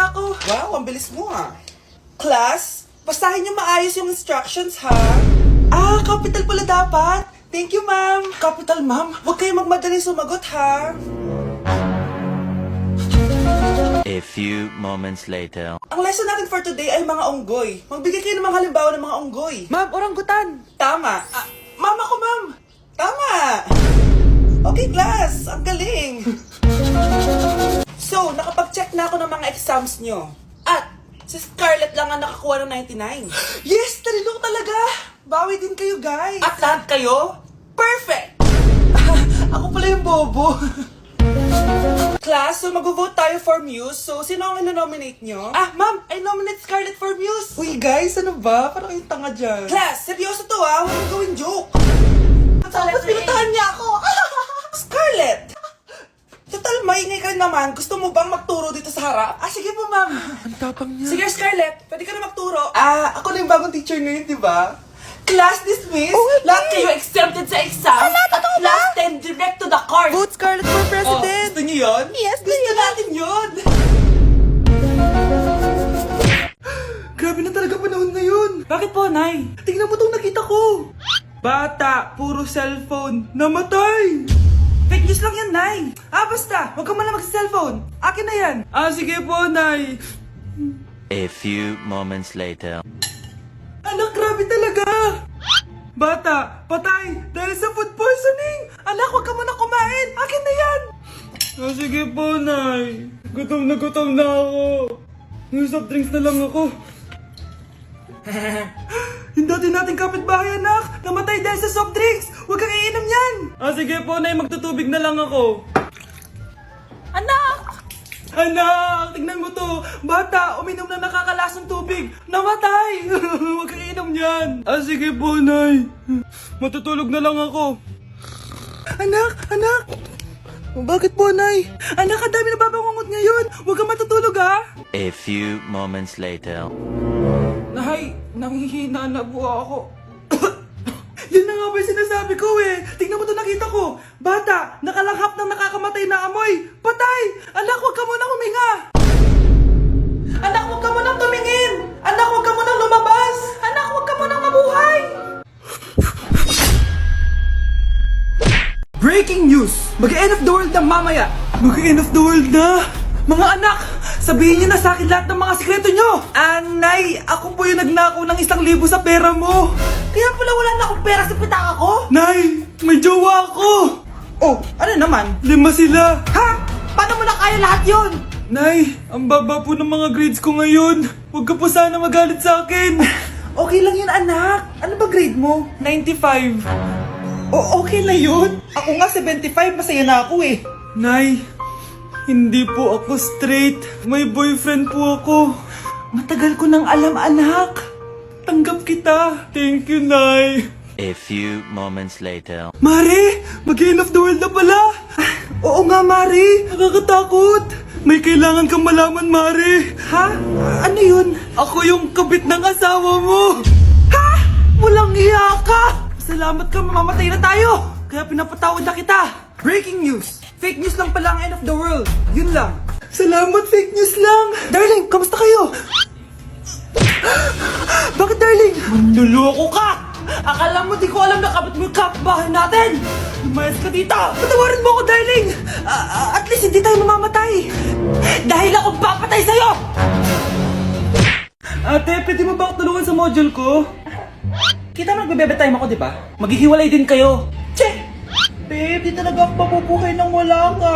na ako. Wow, ang bilis mo ah. Class, basahin niyo maayos yung instructions ha. Capital pala dapat. Thank you, ma'am. Capital, ma'am. Huwag kayong magmadaling sumagot ha. A few moments later. Ang lesson natin for today ay mga unggoy. Magbigay kayo ng mga halimbawa ng mga unggoy. Ma'am, oranggutan. Tama. Ma'am ako, ma'am. Tama. Okay, class. Ang galing. So, nakapag-check na ako ng mga exams nyo. At, si Scarlett lang ang nakakuha ng 99. Yes! Talino talaga! Bawi din kayo, guys. At lahat kayo, perfect! Ako pala yung bobo. Class, so mag-vote tayo for Muse. So, sino ang ino-nominate nyo? Ma'am, I nominate Scarlett for Muse. Uy, guys, ano ba? Parang yung tanga dyan. Class, seryoso to ha. Huwag mong gawin joke. Tapos pinutahan niya ako. Scarlett! Total, maingay ka naman. Gusto mo bang magturo dito sa harap? Sige po, ma'am. Ang tapang niya. Sige, Scarlett. Pwede ka na magturo. Ako na yung bagong teacher ngayon, di ba? Class dismissed. Lahat kayo exempted sa exam. At class 10 direct to the court. Vote Scarlett for president. Gusto niyo yun? Yes, Gusto natin yun. Grabe na talaga panahon ngayon. Bakit po, Nay? Tingnan mo itong nakita ko. Bata, puro cellphone, namatay. Fake news lang yan, Nay. Basta, huwag ka man lang mag-cellphone. Akin na yan. Sige po, Nay. A few moments later. Anak, grabe talaga. Bata, patay dahil sa food poisoning. Anak, huwag ka muna kumain. Akin na yan. Sige po, Nay. Gutom na ako. Yung soft drinks na lang ako. Yung dati nating kapitbahay, anak. Namatay dahil sa soft drinks. Huwag kang iinom yan. Sige po, Nay. Magtutubig na lang ako. Anak! Anak, tignan mo to. Bata, uminom na nakakalasang tubig. Namatay. Huwag kang iinom yan. Sige po, Nay. Matutulog na lang ako. Anak. Bakit po, Nay? Anak, ang dami na babangungot ngayon. Huwag kang matutulog, ha? A few moments later. Nay, nanghihina na po ako. Yun na nga ba yung sinasabi ko eh. Tingnan mo to, nakita ko. Bata, nakalanghap ng nakakamatay na amoy. Patay! Anak, huwag ka munang huminga. Anak, huwag ka munang tumingin. Anak, huwag ka munang lumabas. Anak, huwag ka munang mabuhay. Breaking news! Mag-end of the world na mamaya. Mag-end of the world na? Mga anak, sabihin niyo na sa akin lahat ng mga sikreto niyo. Nay, ako po yung nagnakaw ng 1,000 sa pera mo. Kaya pala wala na akong pera sa pitaka ko? Nay, may jowa ako. Oh, ano naman? 5 sila. Ha? Paano mo na kaya lahat yon? Nay, ang baba po ng mga grades ko ngayon. Huwag ka po sana magalit sa akin. Okay lang yun, anak. Ano ba grade mo? 95. Okay na yun. Ako nga 75, masaya na ako eh. Nay, hindi po ako straight. May boyfriend po ako. Matagal ko nang alam, anak. Tanggap kita. Thank you, Nay. A few moments later. Mari, mag-end of the world na pala. Oo nga, Mari. Nakakatakot. May kailangan kang malaman, Mari. Ha? Ano yun? Ako yung kabit ng asawa mo. Ha? Walang iya ka. Salamat ka, mamamatay na tayo. Kaya pinapatawad na kita. Breaking news. Fake news lang pala ang end of the world. Yun lang. Salamat, fake news lang. Darling, kamusta kayo? Bakit, darling? Manluloko ka! Akala mo di ko alam na kapit mo yung kapitbahay natin! Lumayas ka dito! Patawarin mo ako, darling! At least hindi tayo mamamatay! Dahil akong papatay sa'yo! Ate, pwede mo ba ako tulungan sa module ko? Kita mo nagbebebe time ako, di ba? Maghihiwalay din kayo. Che! Babe, di talaga ako mapupuhay nang wala ka.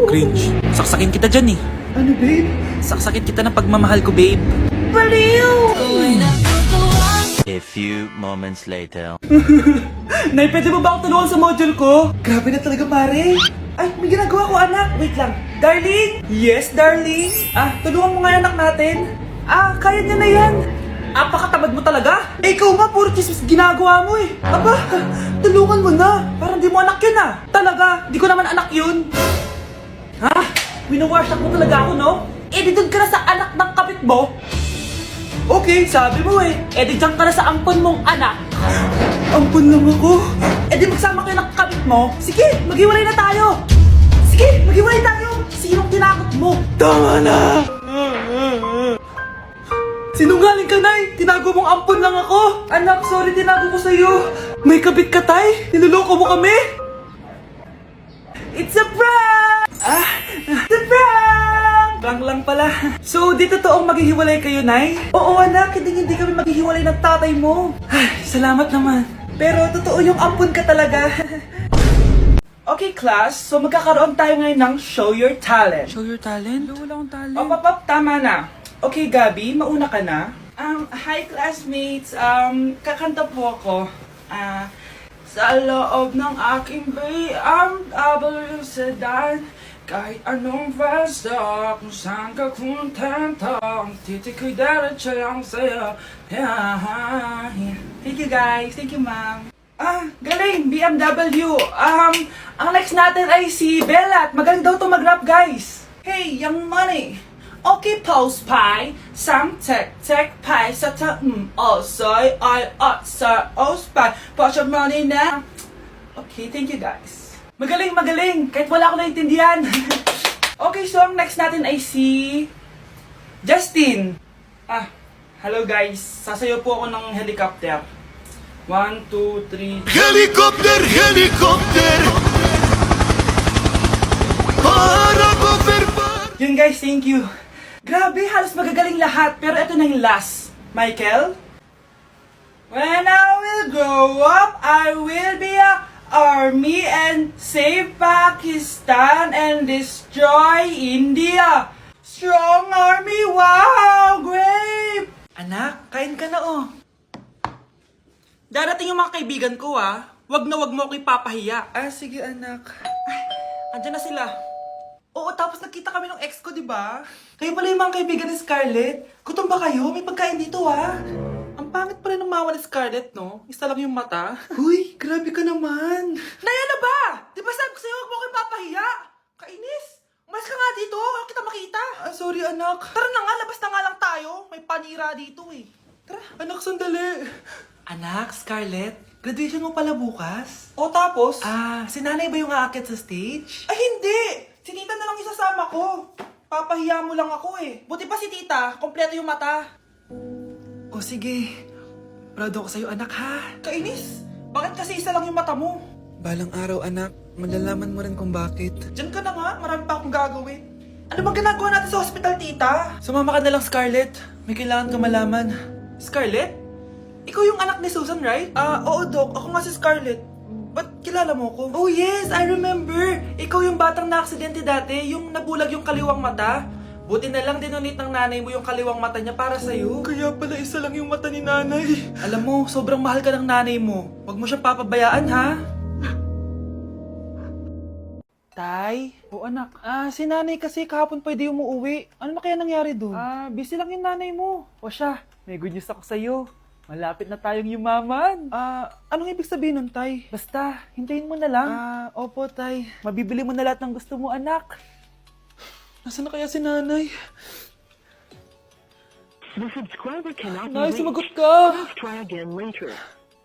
Cringe. Saksakin kita dyan eh. Ano, babe? Saksakin kita ng pagmamahal ko, babe. Baliw! A few moments later. Nay, pwede mo ba ako tulungan sa module ko? Grabe na talaga, pare. Ay, may ginagawa ko, anak. Wait lang. Darling? Yes, darling? Tulungan mo nga yung anak natin. Kaya niya na yan. Apakatamad mo talaga. Ikaw nga, puro chismis ginagawa mo eh. Aba, tulungan mo na. Parang di mo anak yun Talaga, di ko naman anak yun. Winawash up mo talaga ako, no? Di doon ka na sa anak ng kapit mo. Okay, sabi mo eh. Di dyan ka na sa ampon mong anak. Ampon lang ako? Di magsama kayo ng kapit mo. Sige, maghiwalay na tayo. Sige, maghiwalay tayo. Sinong tinakot mo? Tama na! Sinungaling ka, Nay! Tinago mong ampon lang ako! Anak, sorry, tinago ko sa'yo! May kabit ka, Tay? Niloloko mo kami? It's a prank! It's a prank! Prank lang pala. So, di totoong maghihiwalay kayo, Nay? Oo, anak, hindi kami maghihiwalay ng tatay mo. Ay, salamat naman. Pero totoo yung ampon ka talaga. Okay, class. So, magkakaroon tayo ngayon ng Show Your Talent. Show your talent? Wala akong talent. Pop, tama na. Okay, Gabi, mauna ka na. Hi, classmates. Kakanta po ako. Sa loob ng aking BMW sedan, kahit anong basta, kung saan ka kontento, ang titik ko'y diretso lang sa'yo. Thank you, guys. Thank you, ma'am. Galing, BMW. Ang next natin ay si Bella. Magaling daw to mag-rap, guys. Hey, young money. Okay, pose pie. Sang tek pie. Sa ta soy I sa pie. Put your money now. Okay, thank you, guys. Magaling. Kahit wala ko naintindihan. Okay, so ang next natin ay si Justin. Hello, guys. Sasayaw po ako ng helicopter. 1, 2, 3. Helicopter, helicopter. Para confirmar. Yun, guys, thank you. Grabe, halos magagaling lahat. Pero ito na yung last. Michael? When I will grow up, I will be a army and save Pakistan and destroy India. Strong army, wow, great! Anak, kain ka na oh. Darating yung mga kaibigan ko Wag na wag mo ako ipapahiya. Sige anak. Andyan na sila. Oo, tapos nakita kami ng ex ko, di ba? Kayo pala yung mga kaibigan ni Scarlett. Gutom ba kayo? May pagkain dito, Ang pangit pa rin ng mama ni Scarlett, no? Isa lang yung mata. Huy, grabe ka naman. Naya na ba? Di ba sabi ko sa'yo, huwag mo kayo papahiya? Kainis. Umalis ka nga dito. Huwag kita makita. Sorry, anak. Tara na nga, labas na nga lang tayo. May panira dito, eh. Tara. Anak, sandali. Anak, Scarlett, graduation mo pala bukas? O tapos? Si nanay ba yung aakit sa stage? Ay, hindi! Si tita na lang isasama ko. Papahiya mo lang ako eh. Buti pa si tita, kompleto yung mata. O sige, proud ako sa'yo anak ha. Kainis, bakit kasi isa lang yung mata mo? Balang araw anak, malalaman mo rin kung bakit. Diyan ka na nga, marami pa akong gagawin. Ano bang ginagawa natin sa hospital, tita? Sumama ka na lang, Scarlett. May kailangan ka malaman. Scarlett? Ikaw yung anak ni Susan, right? Oo, Doc. Ako nga si Scarlett. Ba't kilala mo ko? Oh, yes! I remember! Ikaw yung batang na-aksidente dati, yung nabulag yung kaliwang mata. Buti na lang dinonate ng nanay mo yung kaliwang mata niya para sa'yo. Kaya pala isa lang yung mata ni nanay. Alam mo, sobrang mahal ka ng nanay mo. Huwag mo siya papabayaan, ha? Tay? O anak, si nanay kasi kahapon pwede umuwi. Ano na kaya nangyari doon? Busy lang yung nanay mo. O siya, may good news ako sa'yo. Malapit na tayong yumaman. Anong ibig sabihin nun, Tay? Basta, hintayin mo na lang. Opo, Tay. Mabibili mo na lahat ng gusto mo, anak. Nasaan na kaya si nanay? The subscriber cannot Nay, be reached. sumagot ka! Please try again later.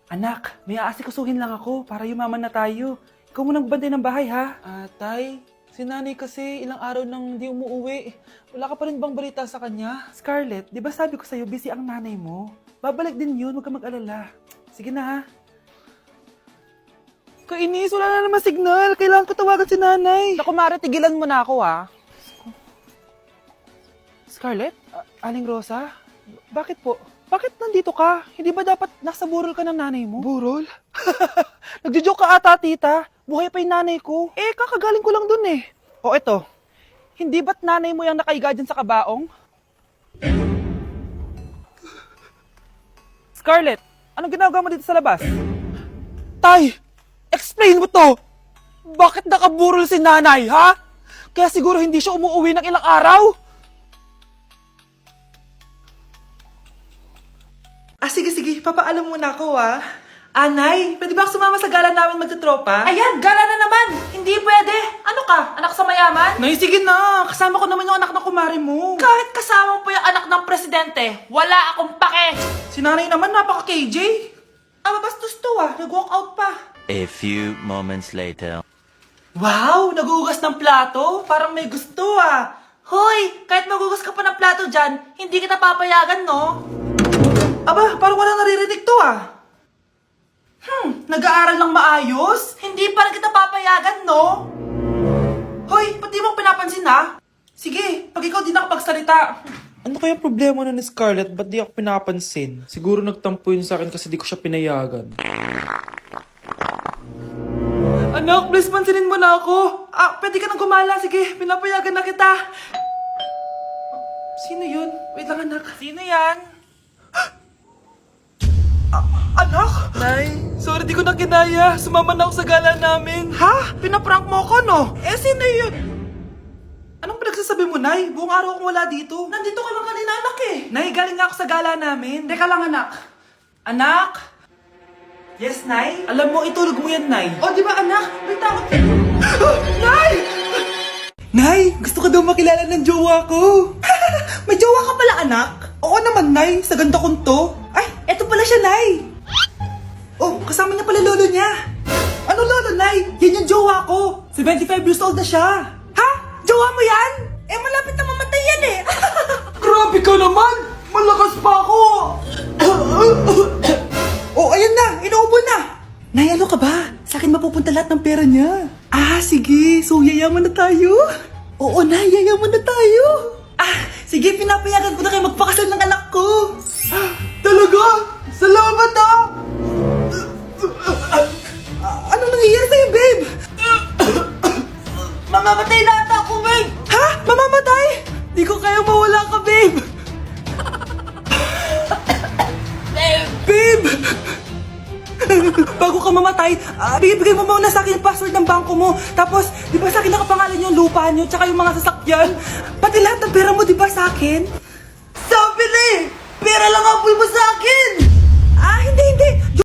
Anak, may aasikasuhin lang ako para yumaman na tayo. Ikaw munang bantay ng bahay, ha? Tay, si nanay kasi ilang araw nang di umuwi. Wala ka pa rin bang balita sa kanya? Scarlett, di ba sabi ko sa'yo busy ang nanay mo? Babalik din yun, huwag ka mag-alala. Sige na, ha? Kainis, wala na naman signal. Kailangan ko tawagan si nanay. Naku, Mare, tigilan mo na ako, ha? Scarlett? Aling Rosa? Bakit po? Bakit nandito ka? Hindi ba dapat nasa burol ka ng nanay mo? Burol? Nagjo-joke ka ata, tita. Buhay pa yung nanay ko. Kakagaling ko lang dun eh. O eto, hindi ba't nanay mo yung nakaiga dyan sa kabaong? Scarlett, anong ginagawa mo dito sa labas? Tay, explain mo to! Bakit nakaburol si nanay, ha? Kaya siguro hindi siya umuwi ng ilang araw? Sige, papaalam muna ako, Nay, pwede ba ako sumama sa gala namin magtutropa? Ayan, gala na naman! Hindi pwede! Ano ka? Anak sa mayaman? Nay, sige na! Kasama ko naman yung anak ng kumare mo. Kahit kasama mo po yung anak ng presidente, wala akong pake! Si nanay naman, napaka-KJ! Mabastos to nag-walk out pa. A few moments later. Wow, nagugas ng plato? Parang may gusto Hoy, kahit magugas ka pa ng plato dyan, hindi kita papayagan, no? Aba, parang walang naririnig to, ah. Nag-aaral lang maayos? Hindi pa rin kita papayagan, no? Hoy, pati mo pinapansin, ha? Sige, pag ikaw di nakapagsalita. Ano kaya problema na ni Scarlett? Ba't di ako pinapansin? Siguro nagtampo yun sa akin kasi di ko siya pinayagan. Anak, please pansinin mo na ako. Pwede ka nang gumala. Sige, pinapayagan na kita. Sino yun? Wait lang, anak. Sino yan? Anak? Nay? Sorry, di ko na kinaya. Sumama na ako sa gala namin. Ha? Pinaprank mo ako, no? Eh, sino yun? Anong pinagsasabi mo, Nay? Buong araw akong wala dito. Nandito ka lang kanina, anak eh. Nay, galing nga ako sa gala namin. Teka lang, anak. Anak? Yes, Nay? Alam mo, itulog mo yan, Nay. O, di ba, anak? May takot ka. Nay! Nay, gusto ko daw makilala ng jowa ko. May jowa ka pala, anak? Oo naman, Nay. Sa ganda kong to. Ay, eto pala siya, Nay. Oh, kasama niya pala lolo niya. Ano lolo, Nay? Yan yung jowa ko. 75 years old na siya. Ha? Jowa mo yan? Eh, malapit na mamatay yan eh. Grabe ka naman! Malakas pa ako! Oh, ayan na! Inuubo na! Nay, ano ka ba? Sa akin mapupunta lahat ng pera niya. Sige. So, yayaman na tayo? Oo, Nay. Yayaman na tayo. Sige. Pinapayagan ko na kayo magpakasal ng anak ko. Talaga? Salamat, Ano nangyayari sa'yo, babe? Mamamatay na ata ako, babe! Ha? Mamamatay? Di ko kaya mawala ka, babe! Babe! Bago ka mamatay, bigay mo muna sa akin yung password ng bangko mo. Tapos, di ba sa akin nakapangalan yung lupa nyo, tsaka yung mga sasakyan? Pati lahat ng pera mo, di ba sa akin?